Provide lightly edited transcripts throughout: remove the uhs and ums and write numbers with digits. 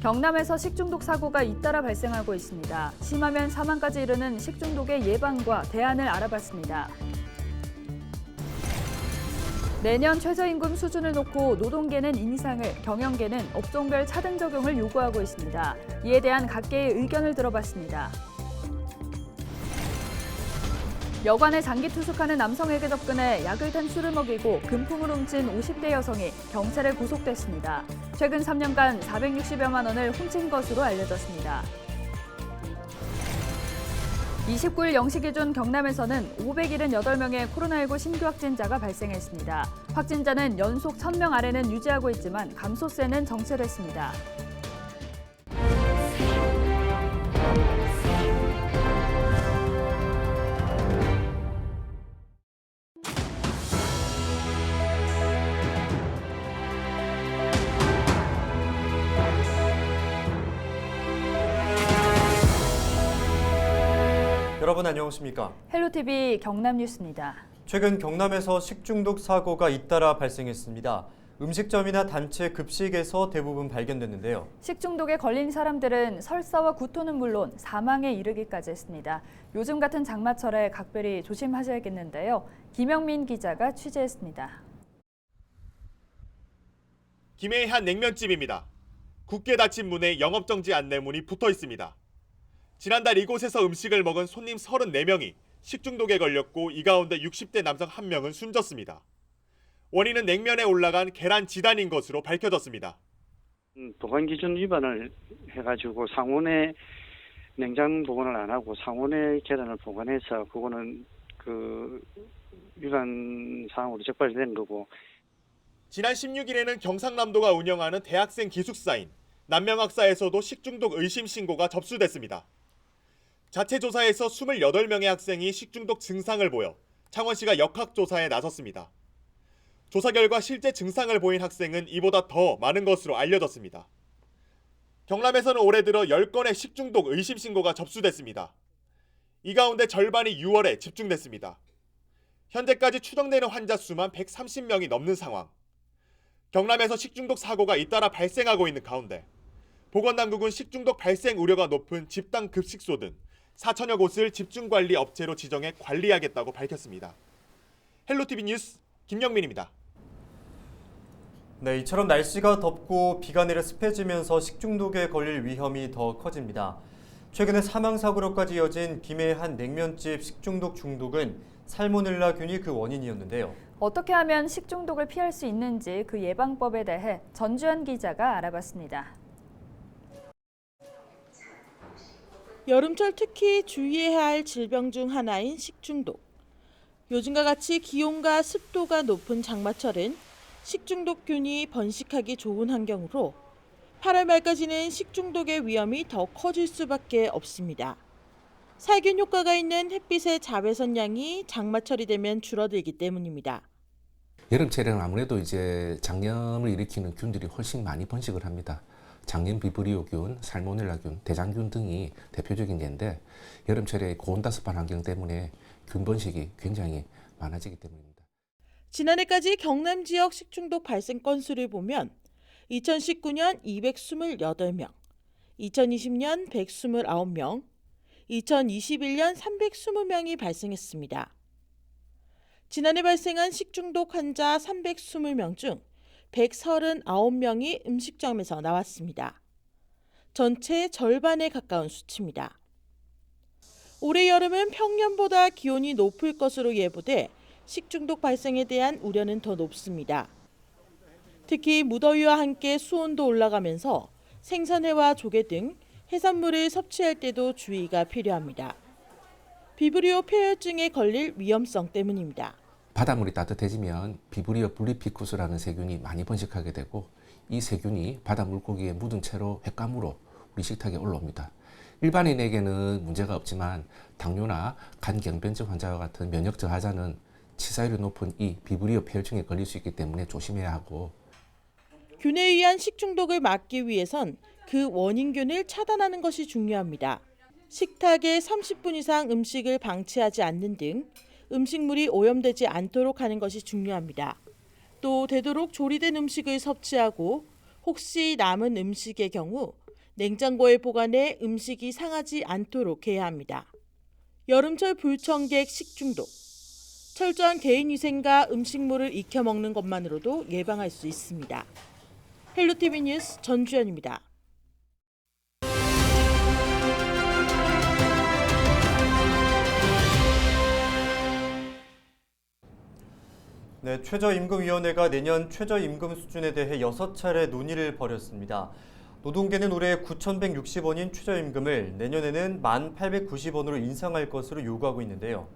경남에서 식중독 사고가 잇따라 발생하고 있습니다. 심하면 사망까지 이르는 식중독의 예방과 대안을 알아봤습니다. 내년 최저임금 수준을 놓고 노동계는 인상을, 경영계는 업종별 차등 적용을 요구하고 있습니다. 이에 대한 각계의 의견을 들어봤습니다. 여관에 장기 투숙하는 남성에게 접근해 약을 탄 술을 먹이고 금품을 훔친 50대 여성이 경찰에 구속됐습니다. 최근 3년간 460여만 원을 훔친 것으로 알려졌습니다. 29일 0시 기준 경남에서는 578명의 코로나19 신규 확진자가 발생했습니다. 확진자는 연속 1,000명 아래는 유지하고 있지만 감소세는 정체됐습니다. 여러분 안녕하십니까? 헬로티비 경남뉴스입니다. 최근 경남에서 식중독 사고가 잇따라 발생했습니다. 음식점이나 단체 급식에서 대부분 발견됐는데요. 식중독에 걸린 사람들은 설사와 구토는 물론 사망에 이르기까지 했습니다. 요즘 같은 장마철에 각별히 조심하셔야겠는데요. 김영민 기자가 취재했습니다. 김해의 한 냉면집입니다. 굳게 닫힌 문에 영업정지 안내문이 붙어 있습니다. 지난달 이곳에서 음식을 먹은 손님 34명이 식중독에 걸렸고 이 가운데 60대 남성 1명은 숨졌습니다. 원인은 냉면에 올라간 계란 지단인 것으로 밝혀졌습니다. 보관 기준 위반을 해가지고 상온에 냉장 보관을 안 하고 상온에 계란을 보관해서 그거는 위반 사항으로 적발된 거고. 지난 16일에는 경상남도가 운영하는 대학생 기숙사인 남명학사에서도 식중독 의심 신고가 접수됐습니다. 자체 조사에서 28명의 학생이 식중독 증상을 보여 창원시가 역학조사에 나섰습니다. 조사 결과 실제 증상을 보인 학생은 이보다 더 많은 것으로 알려졌습니다. 경남에서는 올해 들어 10건의 식중독 의심 신고가 접수됐습니다. 이 가운데 절반이 6월에 집중됐습니다. 현재까지 추정되는 환자 수만 130명이 넘는 상황. 경남에서 식중독 사고가 잇따라 발생하고 있는 가운데 보건당국은 식중독 발생 우려가 높은 집단 급식소 등 4천여 곳을 집중관리 업체로 지정해 관리하겠다고 밝혔습니다. 헬로티비 뉴스 김영민입니다. 네, 이처럼 날씨가 덥고 비가 내려 습해지면서 식중독에 걸릴 위험이 더 커집니다. 최근에 사망사고로까지 이어진 김해의 한 냉면집 식중독 중독은 살모넬라균이 그 원인이었는데요. 어떻게 하면 식중독을 피할 수 있는지 그 예방법에 대해 전주현 기자가 알아봤습니다. 여름철 특히 주의해야 할 질병 중 하나인 식중독. 요즘과 같이 기온과 습도가 높은 장마철은 식중독균이 번식하기 좋은 환경으로 8월 말까지는 식중독의 위험이 더 커질 수밖에 없습니다. 살균 효과가 있는 햇빛의 자외선량이 장마철이 되면 줄어들기 때문입니다. 여름철에는 아무래도 이제 장염을 일으키는 균들이 훨씬 많이 번식을 합니다. 장염 비브리오균, 살모넬라균, 대장균 등이 대표적인 예인데 여름철에 고온다습한 환경 때문에 균 번식이 굉장히 많아지기 때문입니다. 지난해까지 경남 지역 식중독 발생 건수를 보면 2019년 228명, 2020년 129명, 2021년 320명이 발생했습니다. 지난해 발생한 식중독 환자 320명 중 139명이 음식점에서 나왔습니다. 전체 절반에 가까운 수치입니다. 올해 여름은 평년보다 기온이 높을 것으로 예보돼 식중독 발생에 대한 우려는 더 높습니다. 특히 무더위와 함께 수온도 올라가면서 생선회와 조개 등 해산물을 섭취할 때도 주의가 필요합니다. 비브리오 폐혈증에 걸릴 위험성 때문입니다. 바닷물이 따뜻해지면 비브리오 블리피쿠스라는 세균이 많이 번식하게 되고 이 세균이 바다 물고기에 묻은 채로 횟감으로 우리 식탁에 올라옵니다. 일반인에게는 문제가 없지만 당뇨나 간경변증 환자와 같은 면역 저하자는 치사율이 높은 이 비브리오 폐혈증에 걸릴 수 있기 때문에 조심해야 하고, 균에 의한 식중독을 막기 위해선 그 원인균을 차단하는 것이 중요합니다. 식탁에 30분 이상 음식을 방치하지 않는 등 음식물이 오염되지 않도록 하는 것이 중요합니다. 또 되도록 조리된 음식을 섭취하고 혹시 남은 음식의 경우 냉장고에 보관해 음식이 상하지 않도록 해야 합니다. 여름철 불청객 식중독. 철저한 개인위생과 음식물을 익혀 먹는 것만으로도 예방할 수 있습니다. 헬로티비 뉴스 전주연입니다. 네, 최저임금위원회가 내년 최저임금 수준에 대해 6차례 논의를 벌였습니다. 노동계는 올해 9,160원인 최저임금을 내년에는 1,890원으로 인상할 것으로 요구하고 있는데요.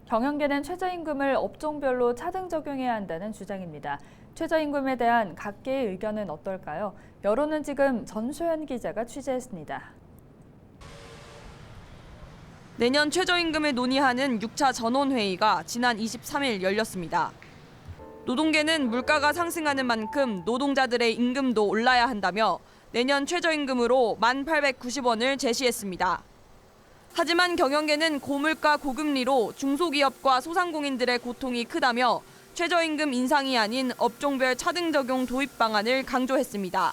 경영계는 최저임금을 업종별로 차등 적용해야 한다는 주장입니다. 최저임금에 대한 각계의 의견은 어떨까요? 여론은 지금 전소연 기자가 취재했습니다. 내년 최저임금을 논의하는 6차 전원회의가 지난 23일 열렸습니다. 노동계는 물가가 상승하는 만큼 노동자들의 임금도 올라야 한다며 내년 최저임금으로 1,890원을 제시했습니다. 하지만 경영계는 고물가 고금리로 중소기업과 소상공인들의 고통이 크다며 최저임금 인상이 아닌 업종별 차등 적용 도입 방안을 강조했습니다.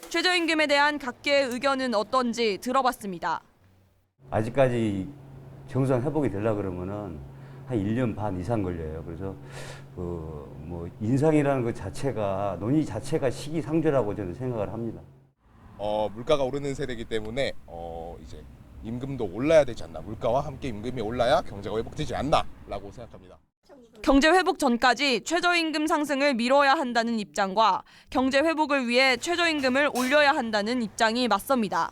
최저임금에 대한 각계의 의견은 어떤지 들어봤습니다. 아직까지 정상 회복이 되려고 그러면은 한 1년 반 이상 걸려요. 그래서 인상이라는 것 자체가 논의 자체가 시기상조라고 저는 생각을 합니다. 물가가 오르는 세대이기 때문에 이제 임금도 올라야 되지 않나. 물가와 함께 임금이 올라야 경제가 회복되지 않나라고 생각합니다. 경제 회복 전까지 최저임금 상승을 미뤄야 한다는 입장과 경제 회복을 위해 최저임금을 올려야 한다는 입장이 맞섭니다.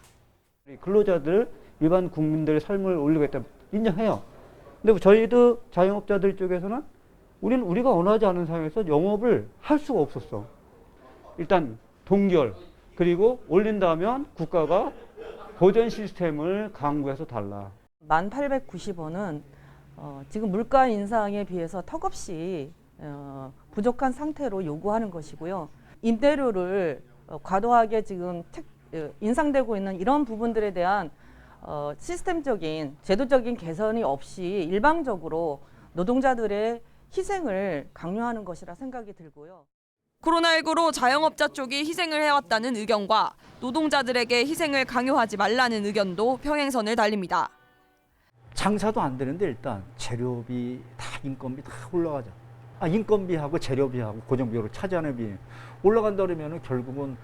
근로자들, 일반 국민들의 삶을 올리겠다 인정해요. 근데 저희도 자영업자들 쪽에서는 우리가 원하지 않은 상황에서 영업을 할 수가 없었어. 일단 동결, 그리고 올린다면 국가가 보전 시스템을 강구해서 달라. 1,890원은 지금 물가 인상에 비해서 턱없이 부족한 상태로 요구하는 것이고요. 임대료를 과도하게 지금 인상되고 있는 이런 부분들에 대한 시스템적인 제도적인 개선이 없이 일방적으로 노동자들의 희생을 강요하는 것이라 생각이 들고요. 코로나19로 자영업자 쪽이 희생을 해왔다는 의견과 노동자들에게 희생을 강요하지 말라는 의견도 평행선을 달립니다. 장사도 안 되는데 일단 재료비, 다 인건비 다 올라가죠. 인건비하고 재료비하고 고정비용으로 차지하는 비 올라간다 그러면 결국은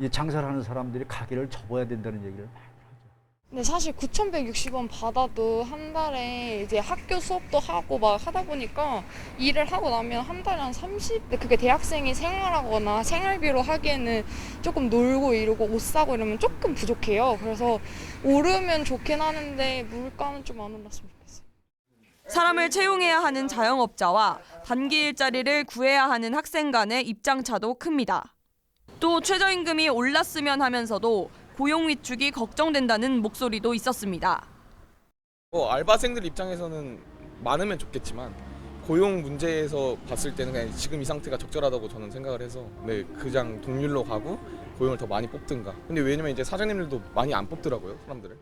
이 장사를 하는 사람들이 가게를 접어야 된다는 얘기를 많이 하죠. 근데 사실 9,160원 받아도 한 달에 이제 학교 수업도 하고 막 하다 보니까 일을 하고 나면 한 달에 한 30, 그게 대학생이 생활하거나 생활비로 하기에는 조금 놀고 이러고 옷 사고 이러면 조금 부족해요. 그래서 오르면 좋긴 하는데 물가는 좀 안 올랐으면 좋겠어요. 사람을 채용해야 하는 자영업자와 단기 일자리를 구해야 하는 학생 간의 입장차도 큽니다. 또 최저임금이 올랐으면 하면서도 고용 위축이 걱정된다는 목소리도 있었습니다. 알바생들 입장에서는 많으면 좋겠지만 고용 문제에서 봤을 때는 그냥 지금 이 상태가 적절하다고 저는 생각을 해서 그냥 동률로 가고 고용을 더 많이 뽑든가. 근데 왜냐면 이제 사장님들도 많이 안 뽑더라고요, 사람들을.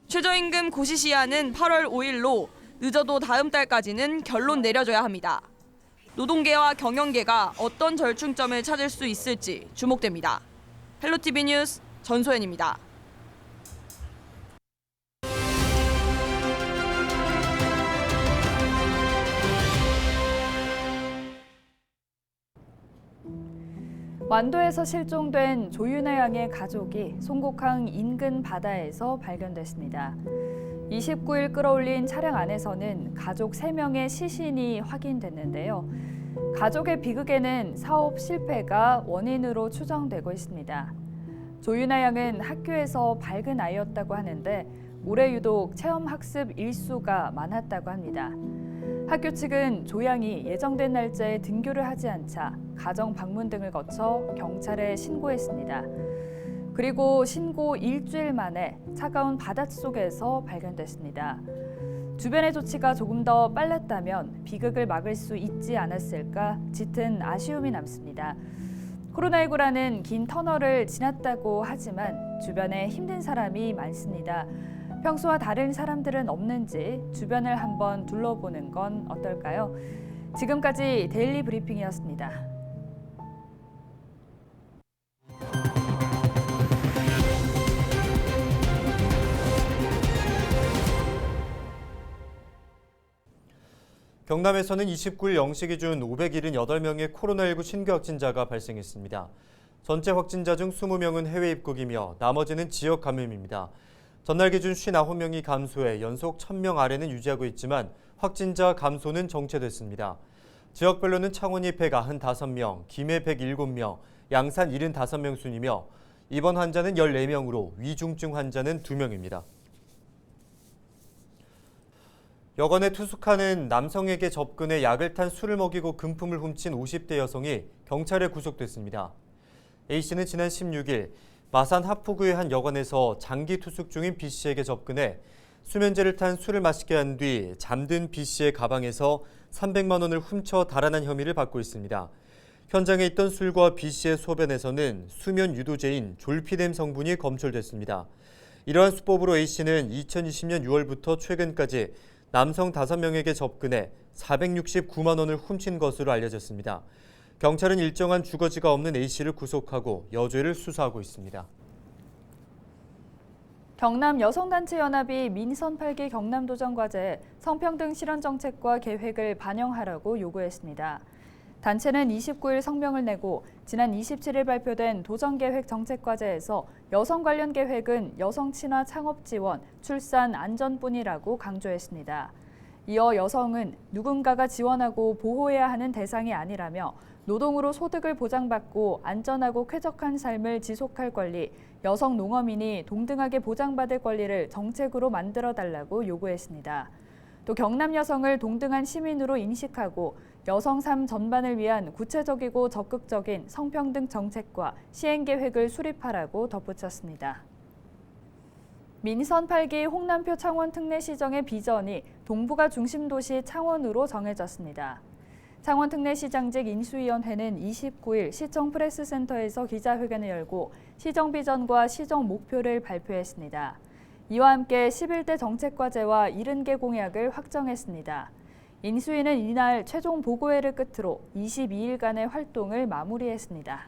최저임금 고시시한은 8월 5일로 늦어도 다음 달까지는 결론 내려줘야 합니다. 노동계와 경영계가 어떤 절충점을 찾을 수 있을지 주목됩니다. 헬로티비 뉴스 전소연입니다. 완도에서 실종된 조윤아 양의 가족이 송곡항 인근 바다에서 발견됐습니다. 29일 끌어올린 차량 안에서는 가족 3명의 시신이 확인됐는데요. 가족의 비극에는 사업 실패가 원인으로 추정되고 있습니다. 조윤아 양은 학교에서 밝은 아이였다고 하는데 올해 유독 체험학습 일수가 많았다고 합니다. 학교 측은 조 양이 예정된 날짜에 등교를 하지 않자 가정 방문 등을 거쳐 경찰에 신고했습니다. 그리고 신고 일주일 만에 차가운 바닷속에서 발견됐습니다. 주변의 조치가 조금 더 빨랐다면 비극을 막을 수 있지 않았을까 짙은 아쉬움이 남습니다. 코로나19라는 긴 터널을 지났다고 하지만 주변에 힘든 사람이 많습니다. 평소와 다른 사람들은 없는지 주변을 한번 둘러보는 건 어떨까요? 지금까지 데일리 브리핑이었습니다. 경남에서는 29일 0시 기준 578명의 코로나19 신규 확진자가 발생했습니다. 전체 확진자 중 20명은 해외 입국이며 나머지는 지역 감염입니다. 전날 기준 59명이 감소해 연속 1000명 아래는 유지하고 있지만 확진자 감소는 정체됐습니다. 지역별로는 창원이 195명, 김해 107명, 양산 75명 순이며 입원 환자는 14명으로 위중증 환자는 2명입니다. 여관에 투숙하는 남성에게 접근해 약을 탄 술을 먹이고 금품을 훔친 50대 여성이 경찰에 구속됐습니다. A씨는 지난 16일 마산 하포구의 한 여관에서 장기 투숙 중인 B씨에게 접근해 수면제를 탄 술을 마시게 한 뒤 잠든 B씨의 가방에서 300만 원을 훔쳐 달아난 혐의를 받고 있습니다. 현장에 있던 술과 B씨의 소변에서는 수면 유도제인 졸피뎀 성분이 검출됐습니다. 이러한 수법으로 A씨는 2020년 6월부터 최근까지 남성 5명에게 접근해 469만 원을 훔친 것으로 알려졌습니다. 경찰은 일정한 주거지가 없는 A씨를 구속하고 여죄를 수사하고 있습니다. 경남 여성단체연합이 민선 8기 경남도정 과제에 성평등 실현 정책과 계획을 반영하라고 요구했습니다. 단체는 29일 성명을 내고 지난 27일 발표된 도정계획 정책과제에서 여성 관련 계획은 여성 친화 창업 지원, 출산 안전뿐이라고 강조했습니다. 이어 여성은 누군가가 지원하고 보호해야 하는 대상이 아니라며 노동으로 소득을 보장받고 안전하고 쾌적한 삶을 지속할 권리, 여성 농어민이 동등하게 보장받을 권리를 정책으로 만들어달라고 요구했습니다. 또 경남 여성을 동등한 시민으로 인식하고 여성 삶 전반을 위한 구체적이고 적극적인 성평등 정책과 시행 계획을 수립하라고 덧붙였습니다. 민선 8기 홍남표 창원 특례시정의 비전이 동북아 중심도시 창원으로 정해졌습니다. 창원 특례시장직 인수위원회는 29일 시청 프레스센터에서 기자회견을 열고 시정 비전과 시정 목표를 발표했습니다. 이와 함께 11대 정책과제와 70개 공약을 확정했습니다. 인수위는 이날 최종 보고회를 끝으로 22일간의 활동을 마무리했습니다.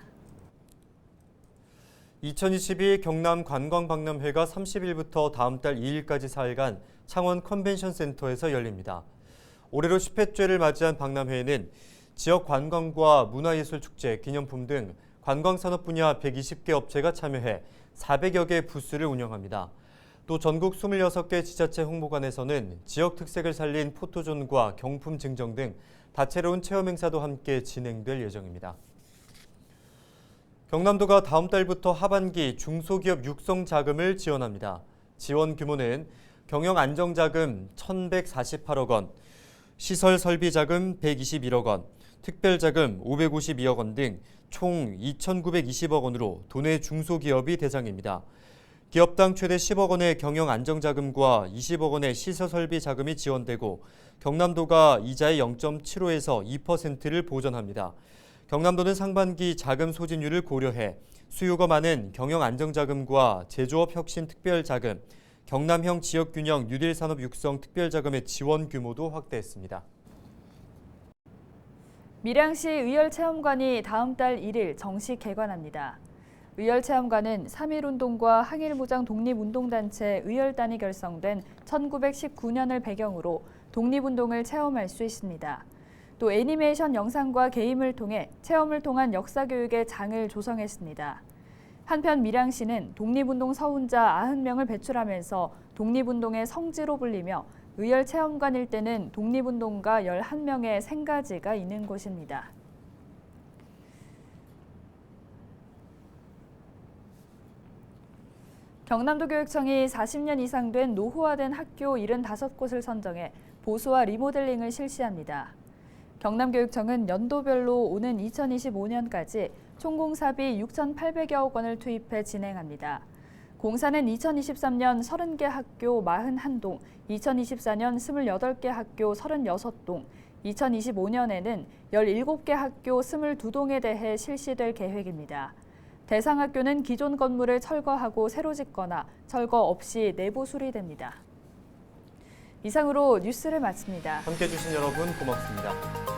2022 경남 관광박람회가 30일부터 다음 달 2일까지 4일간 창원 컨벤션센터에서 열립니다. 올해로 10회째를 맞이한 박람회에는 지역 관광과 문화예술축제, 기념품 등 관광산업 분야 120개 업체가 참여해 400여 개 부스를 운영합니다. 또 전국 26개 지자체 홍보관에서는 지역 특색을 살린 포토존과 경품 증정 등 다채로운 체험 행사도 함께 진행될 예정입니다. 경남도가 다음 달부터 하반기 중소기업 육성 자금을 지원합니다. 지원 규모는 경영 안정자금 1,148억 원, 시설 설비 자금 121억 원, 특별자금 552억 원 등 총 2,920억 원으로 도내 중소기업이 대상입니다. 기업당 최대 10억 원의 경영 안정자금과 20억 원의 시설 설비 자금이 지원되고 경남도가 이자의 0.75에서 2%를 보전합니다. 경남도는 상반기 자금 소진율을 고려해 수요가 많은 경영 안정자금과 제조업 혁신 특별자금, 경남형 지역균형 뉴딜 산업 육성 특별자금의 지원 규모도 확대했습니다. 밀양시 의열체험관이 다음 달 1일 정식 개관합니다. 의열체험관은 3.1운동과 항일무장 독립운동단체 의열단이 결성된 1919년을 배경으로 독립운동을 체험할 수 있습니다. 또 애니메이션 영상과 게임을 통해 체험을 통한 역사교육의 장을 조성했습니다. 한편 밀양시는 독립운동 서훈자 90명을 배출하면서 독립운동의 성지로 불리며 의열체험관 일대는 독립운동가 11명의 생가지가 있는 곳입니다. 경남도 교육청이 40년 이상 된 노후화된 학교 75곳을 선정해 보수와 리모델링을 실시합니다. 경남교육청은 연도별로 오는 2025년까지 총 공사비 6,800여억 원을 투입해 진행합니다. 공사는 2023년 30개 학교 41동, 2024년 28개 학교 36동, 2025년에는 17개 학교 22동에 대해 실시될 계획입니다. 대상 학교는 기존 건물을 철거하고 새로 짓거나 철거 없이 내부 수리됩니다. 이상으로 뉴스를 마칩니다. 함께해 주신 여러분 고맙습니다.